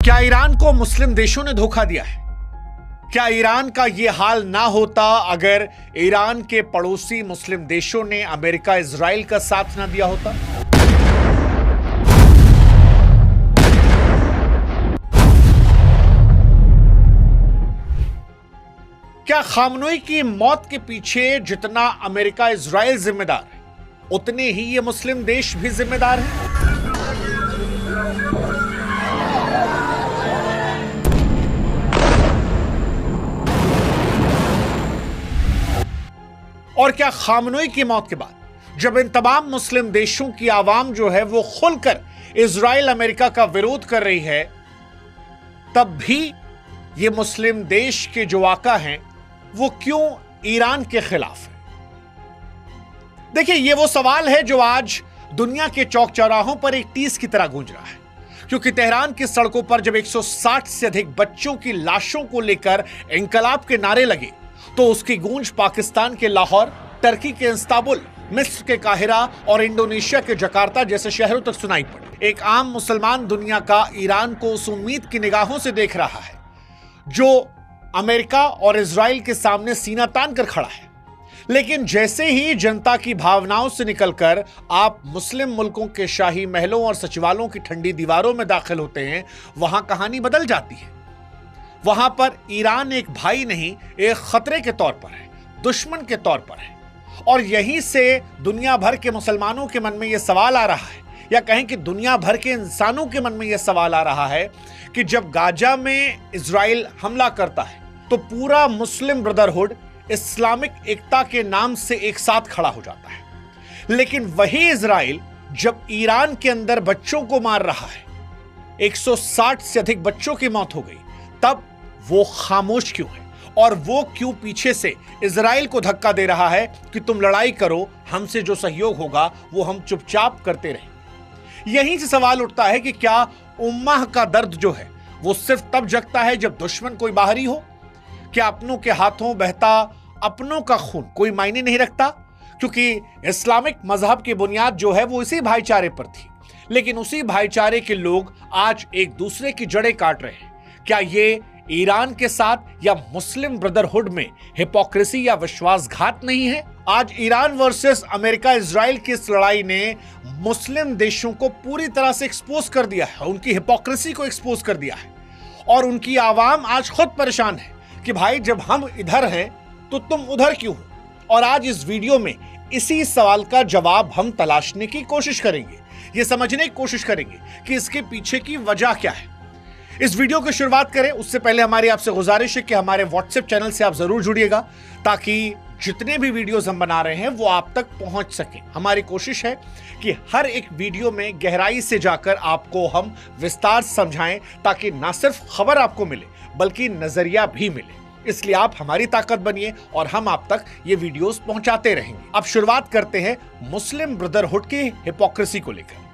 क्या ईरान को मुस्लिम देशों ने धोखा दिया है? क्या ईरान का यह हाल ना होता अगर ईरान के पड़ोसी मुस्लिम देशों ने अमेरिका इजराइल का साथ ना दिया होता? क्या खामनोई की मौत के पीछे जितना अमेरिका इजराइल जिम्मेदार है, उतने ही ये मुस्लिम देश भी जिम्मेदार हैं? और क्या खामनोई की मौत के बाद जब इन तमाम मुस्लिम देशों की आवाम जो है वो खुलकर इजराइल अमेरिका का विरोध कर रही है, तब भी ये मुस्लिम देश के जो आका हैं वो क्यों ईरान के खिलाफ है? देखिए, ये वो सवाल है जो आज दुनिया के चौक चौराहों पर एक टीस की तरह गूंज रहा है, क्योंकि तेहरान की सड़कों पर जब 160 से अधिक बच्चों की लाशों को लेकर इंकलाब के नारे लगे, तो उसकी गूंज पाकिस्तान के लाहौर, टर्की के इस्तांबुल, मिस्र के काहिरा और इंडोनेशिया के जकार्ता जैसे शहरों तक सुनाई पड़ी। एक आम मुसलमान दुनिया का ईरान को उस उम्मीद की निगाहों से देख रहा है जो अमेरिका और इजराइल के सामने सीना तान कर खड़ा है। लेकिन जैसे ही जनता की भावनाओं से निकलकर आप मुस्लिम मुल्कों के शाही महलों और सचिवालयों की ठंडी दीवारों में दाखिल होते हैं, वहां कहानी बदल जाती है। वहां पर ईरान एक भाई नहीं, एक खतरे के तौर पर है, दुश्मन के तौर पर है। और यहीं से दुनिया भर के मुसलमानों के मन में यह सवाल आ रहा है, या कहें कि दुनिया भर के इंसानों के मन में यह सवाल आ रहा है कि जब गाजा में इजराइल हमला करता है तो पूरा मुस्लिम ब्रदरहुड इस्लामिक एकता के नाम से एक साथ खड़ा हो जाता है, लेकिन वही इजराइल जब ईरान के अंदर बच्चों को मार रहा है, 160 से अधिक बच्चों की मौत हो गई, तब वो खामोश क्यों है? और वो क्यों पीछे से इजराइल को धक्का दे रहा है कि तुम लड़ाई करो, हमसे जो सहयोग होगा वो हम चुपचाप करते रहें? यहीं से सवाल उठता है कि क्या उम्मा का दर्द जो है वो सिर्फ तब जगता है जब दुश्मन कोई बाहरी हो? क्या अपनों के हाथों बहता अपनों का खून कोई मायने नहीं रखता? क्योंकि इस्लामिक मजहब की बुनियाद जो है वो इसी भाईचारे पर थी, लेकिन उसी भाईचारे के लोग आज एक दूसरे की जड़ें काट रहे हैं। क्या ये ईरान के साथ या मुस्लिम ब्रदरहुड में हिपोक्रेसी या विश्वासघात नहीं है? आज ईरान वर्सेस अमेरिका इजराइल की इस लड़ाई ने मुस्लिम देशों को पूरी तरह से एक्सपोज कर दिया है, उनकी हिपोक्रेसी को एक्सपोज कर दिया है। और उनकी आवाम आज खुद परेशान है कि भाई जब हम इधर हैं तो तुम उधर क्यों हो? और आज इस वीडियो में इसी सवाल का जवाब हम तलाशने की कोशिश करेंगे, ये समझने की कोशिश करेंगे कि इसके पीछे की वजह क्या है। इस वीडियो की शुरुआत करें उससे पहले हमारी आपसे गुजारिश है कि हमारे व्हाट्सएप चैनल से आप जरूर जुड़िएगा, ताकि जितने भी वीडियोस हम बना रहे हैं वो आप तक पहुंच सके। हमारी कोशिश है कि हर एक वीडियो में गहराई से जाकर आपको हम विस्तार से समझाएं, ताकि ना सिर्फ खबर आपको मिले बल्कि नजरिया भी मिले। इसलिए आप हमारी ताकत बनिए और हम आप तक ये वीडियोस पहुंचाते रहेंगे। अब शुरुआत करते हैं मुस्लिम ब्रदरहुड की हिपोक्रेसी को लेकर।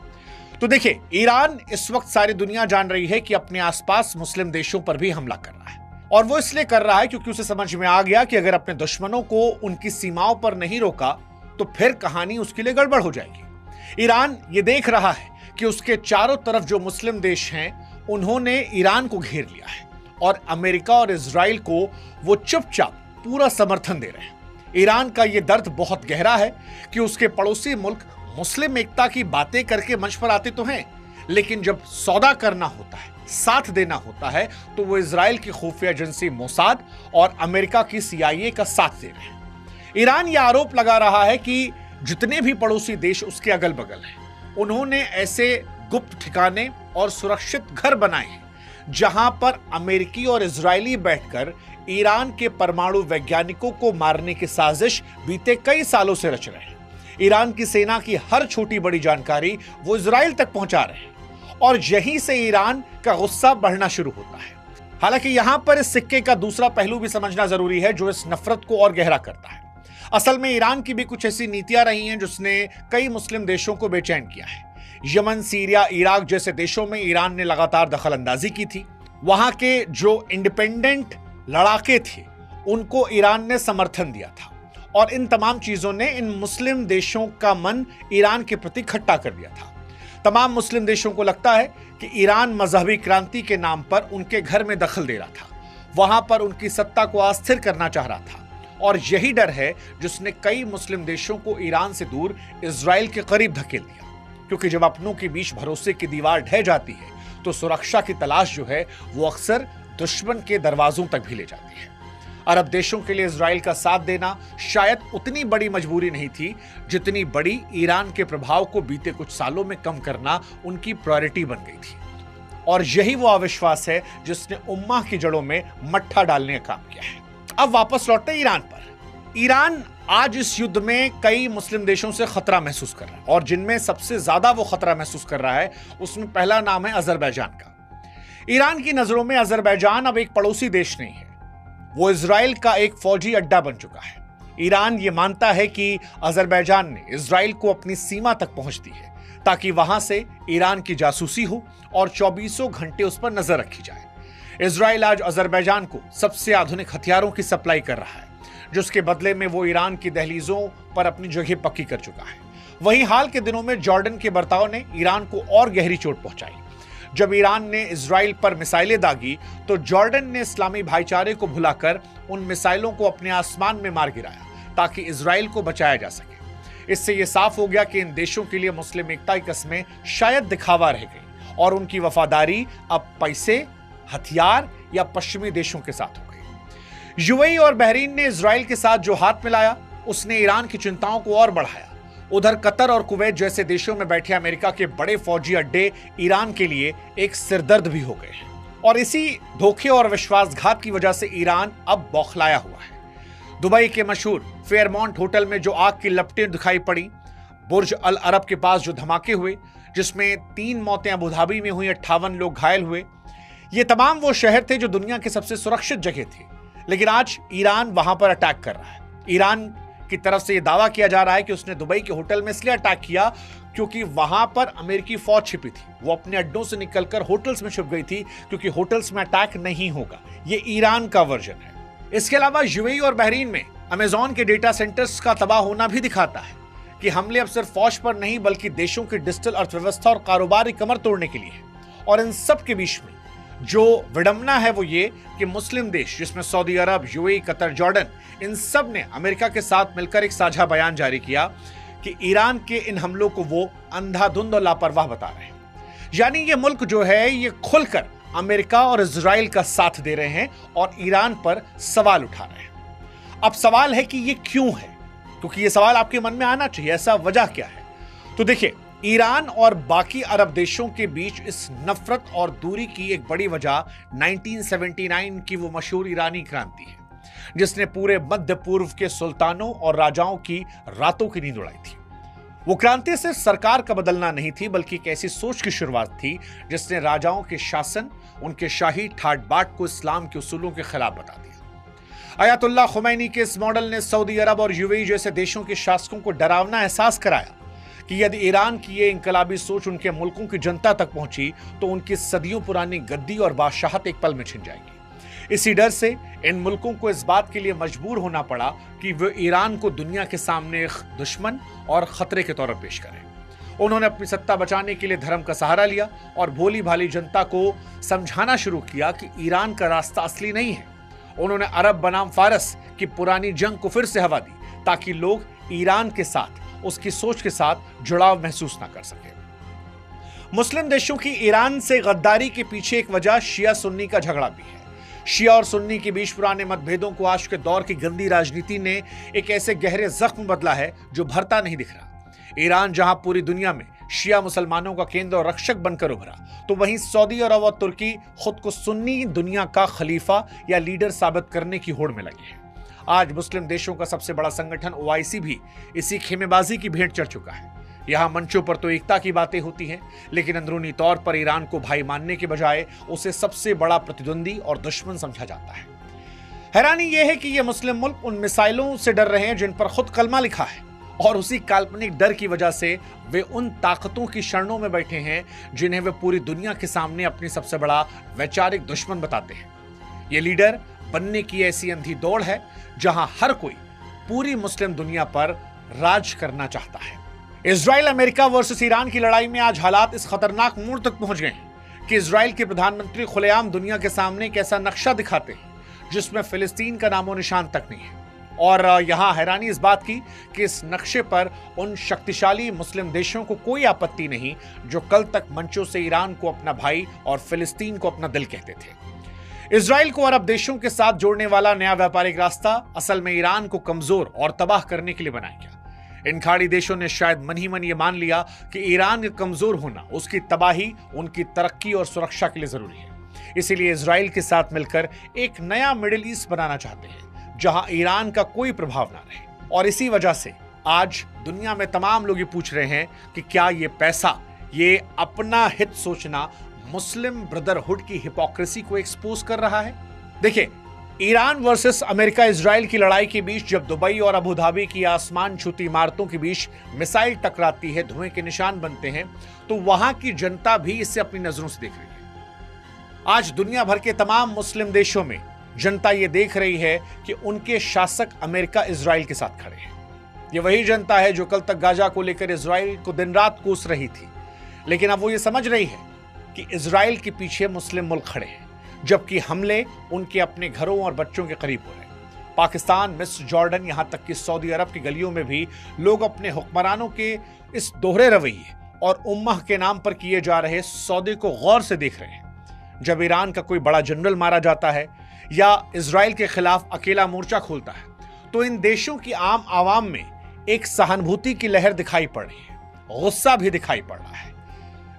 तो देखिए, ईरान इस वक्त सारी दुनिया जान रही है कि अपने आसपास मुस्लिम देशों पर भी हमला कर रहा है, और वो इसलिए कर रहा है क्योंकि उसे समझ में आ गया कि अगर अपने दुश्मनों को उनकी सीमाओं पर नहीं रोका तो फिर कहानी उसके लिए गड़बड़ हो जाएगी। ईरान ये देख रहा है कि उसके चारों तरफ जो मुस्लिम देश हैं उन्होंने ईरान को घेर लिया है, और अमेरिका और इजराइल को वो चुपचाप पूरा समर्थन दे रहे हैं। ईरान का ये दर्द बहुत गहरा है कि उसके पड़ोसी मुल्क मुस्लिम एकता की बातें करके मंच पर आते तो हैं, लेकिन जब सौदा करना होता है, साथ देना होता है, तो वो इजराइल की खुफिया एजेंसी मोसाद और अमेरिका की CIA का साथ दे रहे हैं। ईरान ये आरोप लगा रहा है कि जितने भी पड़ोसी देश उसके अगल बगल हैं, उन्होंने ऐसे गुप्त ठिकाने और सुरक्षित घर बनाए हैं जहां पर अमेरिकी और इजरायली बैठकर ईरान के परमाणु वैज्ञानिकों को मारने की साजिश बीते कई सालों से रच रहे हैं। ईरान की सेना की हर छोटी बड़ी जानकारी वो इजराइल तक पहुंचा रहे हैं, और यहीं से ईरान का गुस्सा बढ़ना शुरू होता है। हालांकि यहां पर इस सिक्के का दूसरा पहलू भी समझना जरूरी है, जो इस नफरत को और गहरा करता है। असल में ईरान की भी कुछ ऐसी नीतियां रही हैं जिसने कई मुस्लिम देशों को बेचैन किया है। यमन, सीरिया, इराक जैसे देशों में ईरान ने लगातार दखल अंदाजी की थी। वहां के जो इंडिपेंडेंट लड़ाके थे उनको ईरान ने समर्थन दिया था, और इन तमाम चीजों ने इन मुस्लिम देशों का मन ईरान के प्रति खट्टा कर दिया था। तमाम मुस्लिम देशों को लगता है कि ईरान मजहबी क्रांति के नाम पर उनके घर में दखल दे रहा था, वहां पर उनकी सत्ता को अस्थिर करना चाह रहा था, और यही डर है जिसने कई मुस्लिम देशों को ईरान से दूर इजराइल के करीब धकेल दिया। क्योंकि जब अपनों के बीच भरोसे की दीवार ढह जाती है तो सुरक्षा की तलाश जो है वो अक्सर दुश्मन के दरवाजों तक भी ले जाती है। अरब देशों के लिए इजराइल का साथ देना शायद उतनी बड़ी मजबूरी नहीं थी जितनी बड़ी ईरान के प्रभाव को बीते कुछ सालों में कम करना उनकी प्रायोरिटी बन गई थी। और यही वो अविश्वास है जिसने उम्मा की जड़ों में मट्ठा डालने का काम किया है। अब वापस लौटते ईरान पर। ईरान आज इस युद्ध में कई मुस्लिम देशों से खतरा महसूस कर रहा है, और जिनमें सबसे ज्यादा वो खतरा महसूस कर रहा है उसमें पहला नाम है अजरबैजान का। ईरान की नजरों में अजरबैजान अब एक पड़ोसी देश नहीं है, वो इजराइल का एक फौजी अड्डा बन चुका है। ईरान ये मानता है कि अजरबैजान ने इजराइल को अपनी सीमा तक पहुंच दी है ताकि वहां से ईरान की जासूसी हो और 24 घंटे उस पर नजर रखी जाए। इजराइल आज अजरबैजान को सबसे आधुनिक हथियारों की सप्लाई कर रहा है, जिसके बदले में वो ईरान की दहलीजों पर अपनी जगह पक्की कर चुका है। वहीं हाल के दिनों में जॉर्डन के बर्ताव ने ईरान को और गहरी चोट पहुंचाई। जब ईरान ने इजराइल पर मिसाइलें दागी तो जॉर्डन ने इस्लामी भाईचारे को भुलाकर उन मिसाइलों को अपने आसमान में मार गिराया ताकि इजराइल को बचाया जा सके। इससे यह साफ हो गया कि इन देशों के लिए मुस्लिम एकता की कस्में शायद दिखावा रह गई और उनकी वफादारी अब पैसे, हथियार या पश्चिमी देशों के साथ हो गई। यूएई और बहरीन ने इजराइल के साथ जो हाथ मिलाया उसने ईरान की चिंताओं को और बढ़ाया। उधर कतर और कुवैत जैसे देशों में बैठे अमेरिका के बड़े फौजी अड्डे ईरान के लिए एक सिरदर्द भी हो गए हैं, और इसी धोखे और विश्वासघात की वजह से ईरान अब बौखलाया हुआ है। दुबई के मशहूर फेयरमाउंट होटल में जो आग की लपटें दिखाई पड़ी, बुर्ज अल अरब के पास जो धमाके हुए जिसमें 3 मौतें अबू धाबी में हुई, 58 लोग घायल हुए, ये तमाम वो शहर थे जो दुनिया के सबसे सुरक्षित जगह थे। लेकिन आज ईरान वहां पर अटैक कर रहा है। ईरान की तरफ से यह दावा किया जा रहा है कि उसने दुबई के होटल में इसलिए अटैक किया क्योंकि वहां पर अमेरिकी फौज छिपी थी। वो अपने अड्डों से निकलकर होटल्स में छुप गई थी क्योंकि होटल्स में अटैक नहीं होगा। ये ईरान का वर्जन है। इसके अलावा यूएई और बहरीन में अमेजॉन के डेटा सेंटर्स का तबाह होना भी दिखाता है कि हमले अब सिर्फ फौज पर नहीं बल्कि देशों की डिजिटल अर्थव्यवस्था और कारोबारी कमर तोड़ने के लिए है। और इन सब के बीच में जो विडंबना है वो ये कि मुस्लिम देश जिसमें सऊदी अरब, यूएई, कतर, जॉर्डन, इन सब ने अमेरिका के साथ मिलकर एक साझा बयान जारी किया कि ईरान के इन हमलों को वो अंधाधुंध और लापरवाह बता रहे हैं। यानी ये मुल्क जो है ये खुलकर अमेरिका और इजराइल का साथ दे रहे हैं और ईरान पर सवाल उठा रहे हैं। अब सवाल है कि ये क्यों है, क्योंकि ये सवाल आपके मन में आना चाहिए, ऐसा वजह क्या है। तो देखिए, ईरान और बाकी अरब देशों के बीच इस नफरत और दूरी की एक बड़ी वजह 1979 की वो मशहूर ईरानी क्रांति है जिसने पूरे मध्य पूर्व के सुल्तानों और राजाओं की रातों की नींद उड़ाई थी। वो क्रांति सिर्फ सरकार का बदलना नहीं थी बल्कि एक ऐसी सोच की शुरुआत थी जिसने राजाओं के शासन, उनके शाही ठाट बाट को इस्लाम के उसूलों के खिलाफ बता दिया। अयतुल्लाह खुमैनी के इस मॉडल ने सऊदी अरब और यूएई जैसे देशों के शासकों को डरावना एहसास कराया कि यदि ईरान की ये इनकलाबी सोच उनके मुल्कों की जनता तक पहुंची तो उनकी सदियों पुरानी गद्दी और बादशाहत एक पल में छिन जाएगी। इसी डर से इन मुल्कों को इस बात के लिए मजबूर होना पड़ा कि वे ईरान को दुनिया के सामने एक दुश्मन और खतरे के तौर पर पेश करें। उन्होंने अपनी सत्ता बचाने के लिए धर्म का सहारा लिया और भोली भाली जनता को समझाना शुरू किया कि ईरान का रास्ता असली नहीं है। उन्होंने अरब बनाम फारस की पुरानी जंग को फिर से हवा दी ताकि लोग ईरान के साथ, उसकी सोच के साथ जुड़ाव महसूस ना कर सके। मुस्लिम देशों की ईरान से गद्दारी के पीछे एक वजह शिया सुन्नी का झगड़ा भी है। शिया और सुन्नी के बीच पुराने मतभेदों को आज के दौर की गंदी राजनीति ने एक ऐसे गहरे जख्म बदला है जो भरता नहीं दिख रहा। ईरान जहां पूरी दुनिया में शिया मुसलमानों का केंद्र और रक्षक बनकर उभरा, तो वहीं सऊदी अरब और तुर्की खुद को सुन्नी दुनिया का खलीफा या लीडर साबित करने की होड़ में लगे हैं। आज मुस्लिम देशों का सबसे बड़ा संगठन ओआईसी भी इसी खेमेबाजी की भेंट चढ़ चुका है। यहां मंचों पर तो एकता की बातें होती हैं, लेकिन अंदरूनी तौर पर ईरान को भाई मानने के बजाय उसे सबसे बड़ा प्रतिद्वंदी और दुश्मन समझा जाता है। हैरानी यह है कि ये मुस्लिम मुल्क उन मिसाइलों से डर रहे हैं जिन पर खुद कलमा लिखा है, और उसी काल्पनिक डर की वजह से वे उन ताकतों की शरणों में बैठे हैं जिन्हें वे पूरी दुनिया के सामने अपनी सबसे बड़ा वैचारिक दुश्मन बताते हैं। ये लीडर बनने की ऐसी अंधी दौड़ है जहां हर कोई पूरी मुस्लिम दुनिया पर राज करना चाहता है। इजराइल अमेरिका वर्सेस ईरान की लड़ाई में आज हालात इस खतरनाक मोड़ तक पहुंच गए हैं कि इजराइल के प्रधानमंत्री खुलेआम दुनिया के सामने एक ऐसा नक्शा दिखाते हैं जिसमें फिलिस्तीन का नामो निशान तक नहीं है। और यहां हैरानी इस बात की कि इस नक्शे पर उन शक्तिशाली मुस्लिम देशों को कोई आपत्ति नहीं जो कल तक मंचों से ईरान को अपना भाई और फिलिस्तीन को अपना दिल कहते थे। इजराइल को अरब देशों के साथ जोड़ने वाला नया व्यापारिक रास्ता असल में ईरान को कमजोर और तबाह करने के लिए बनाया गया। इन खाड़ी देशों ने शायद मन ही मन ये मान लिया कि ईरान का कमजोर होना उसकी तबाही, उनकी तरक्की और सुरक्षा के लिए जरूरी है। इसीलिए इजराइल के साथ मिलकर एक नया मिडिल ईस्ट बनाना चाहते हैं जहां ईरान का कोई प्रभाव ना रहे। और इसी वजह से आज दुनिया में तमाम लोग ये पूछ रहे हैं कि क्या ये पैसा, ये अपना हित सोचना मुस्लिम ब्रदरहुड की हिपोक्रेसी को एक्सपोज कर रहा है। देखिए, ईरान वर्सेस अमेरिका इजराइल की लड़ाई के बीच जब दुबई और अबू धाबी की आसमान छूती इमारतों के बीच मिसाइल टकराती है, धुएं के निशान बनते हैं, तो वहां की जनता भी इसे अपनी नजरों से देख रही है। आज दुनिया भर के तमाम मुस्लिम देशों में जनता यह देख रही है कि उनके शासक अमेरिका इजराइल के साथ खड़े हैं। ये वही जनता है जो कल तक गाजा को लेकर इजराइल को दिन रात कोस रही थी, लेकिन अब वो ये समझ रही है कि इजराइल के पीछे मुस्लिम मुल्क खड़े हैं, जबकि हमले उनके अपने घरों और बच्चों के करीब हो रहे हैं। पाकिस्तान, मिस्र, जॉर्डन, यहां तक कि सऊदी अरब की गलियों में भी लोग अपने हुक्मरानों के इस दोहरे रवैये और उम्मह के नाम पर किए जा रहे सौदे को गौर से देख रहे हैं। जब ईरान का कोई बड़ा जनरल मारा जाता है या इजराइल के खिलाफ अकेला मोर्चा खोलता है, तो इन देशों की आम आवाम में एक सहानुभूति की लहर दिखाई पड़ रही है, गुस्सा भी दिखाई पड़ रहा है।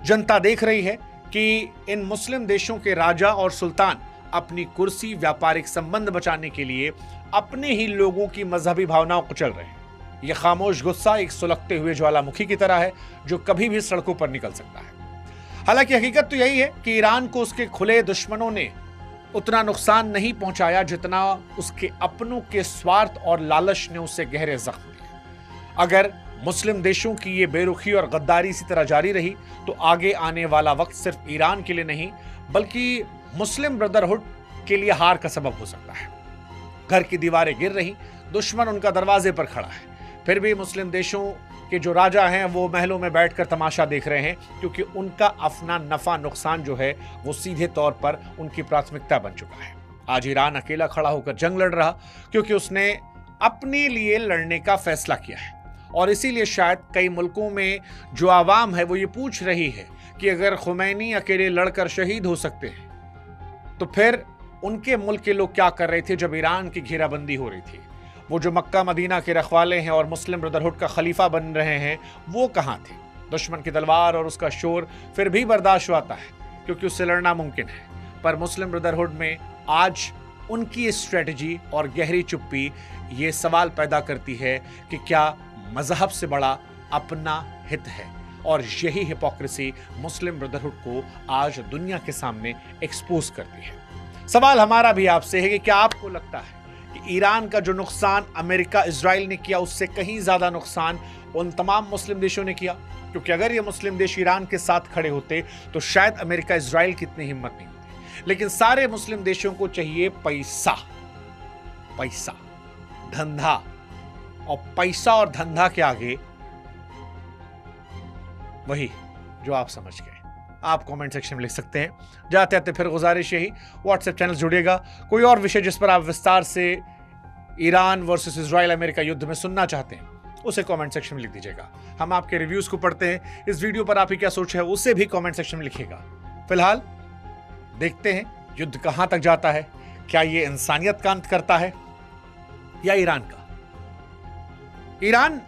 जनता देख रही है कि इन मुस्लिम देशों के राजा और सुल्तान अपनी कुर्सी, व्यापारिक संबंध बचाने के लिए अपने ही लोगों की मजहबी भावनाओं को चल रहे हैं। यह खामोश गुस्सा एक सुलगते हुए ज्वालामुखी की तरह है जो कभी भी सड़कों पर निकल सकता है। हालांकि हकीकत तो यही है कि ईरान को उसके खुले दुश्मनों ने उतना नुकसान नहीं पहुंचाया जितना उसके अपनों के स्वार्थ और लालच ने उसे गहरे जख्म दिए। अगर मुस्लिम देशों की ये बेरुखी और गद्दारी इसी तरह जारी रही तो आगे आने वाला वक्त सिर्फ ईरान के लिए नहीं बल्कि मुस्लिम ब्रदरहुड के लिए हार का सबब हो सकता है। घर की दीवारें गिर रही, दुश्मन उनका दरवाजे पर खड़ा है, फिर भी मुस्लिम देशों के जो राजा हैं वो महलों में बैठकर तमाशा देख रहे हैं, क्योंकि उनका अपना नफा नुकसान जो है वो सीधे तौर पर उनकी प्राथमिकता बन चुका है। आज ईरान अकेला खड़ा होकर जंग लड़ रहा क्योंकि उसने अपने लिए लड़ने का फैसला किया है। और इसीलिए शायद कई मुल्कों में जो आवाम है वो ये पूछ रही है कि अगर खुमैनी अकेले लड़कर शहीद हो सकते हैं तो फिर उनके मुल्क के लोग क्या कर रहे थे जब ईरान की घेराबंदी हो रही थी। वो जो मक्का मदीना के रखवाले हैं और मुस्लिम ब्रदरहुड का खलीफा बन रहे हैं वो कहाँ थे। दुश्मन की तलवार और उसका शोर फिर भी बर्दाश्त आता है क्योंकि उससे लड़ना मुमकिन है, पर मुस्लिम ब्रदरहुड में आज उनकी स्ट्रेटजी और गहरी चुप्पी ये सवाल पैदा करती है कि क्या मजहब से बड़ा अपना हित है। और यही हिपोक्रेसी मुस्लिम ब्रदरहुड को आज दुनिया के सामने एक्सपोज करती है। सवाल हमारा भी आपसे है कि क्या आपको लगता है कि ईरान का जो नुकसान अमेरिका इजराइल ने किया उससे कहीं ज्यादा नुकसान उन तमाम मुस्लिम देशों ने किया? क्योंकि अगर ये मुस्लिम देश ईरान के साथ खड़े होते तो शायद अमेरिका इजराइल की इतनी हिम्मत नहीं होती। लेकिन सारे मुस्लिम देशों को चाहिए पैसा, पैसा, धंधा, और पैसा और धंधा के आगे वही जो आप समझ गए। आप कमेंट सेक्शन में लिख सकते हैं। जाते आते फिर गुजारिश यही, व्हाट्सएप चैनल जुड़ेगा, कोई और विषय जिस पर आप विस्तार से ईरान वर्सेस इजराइल अमेरिका युद्ध में सुनना चाहते हैं उसे कमेंट सेक्शन में लिख दीजिएगा। हम आपके रिव्यूज को पढ़ते हैं। इस वीडियो पर आपकी क्या सोच है उसे भी कमेंट सेक्शन में लिखिएगा। फिलहाल देखते हैं युद्ध कहां तक जाता है। क्या यह इंसानियत का अंत करता है या ईरान का? ईरान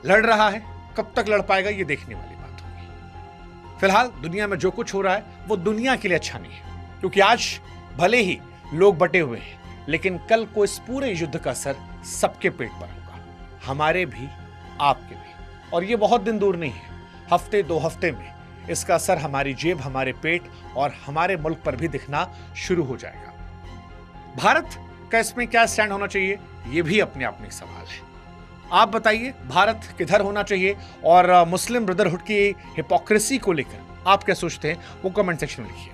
लड़ रहा है, कब तक लड़ पाएगा ये देखने वाली बात होगी। फिलहाल दुनिया में जो कुछ हो रहा है वो दुनिया के लिए अच्छा नहीं है, क्योंकि आज भले ही लोग बटे हुए हैं लेकिन कल को इस पूरे युद्ध का असर सबके पेट पर होगा, हमारे भी, आपके भी। और ये बहुत दिन दूर नहीं है, हफ्ते 2 हफ्ते में इसका असर हमारी जेब, हमारे पेट और हमारे मुल्क पर भी दिखना शुरू हो जाएगा। भारत का इसमें क्या स्टैंड होना चाहिए ये भी अपने आप में एक सवाल है। आप बताइए भारत किधर होना चाहिए और मुस्लिम ब्रदरहुड की हिपोक्रेसी को लेकर आप क्या सोचते हैं वो कमेंट सेक्शन में लिखिए।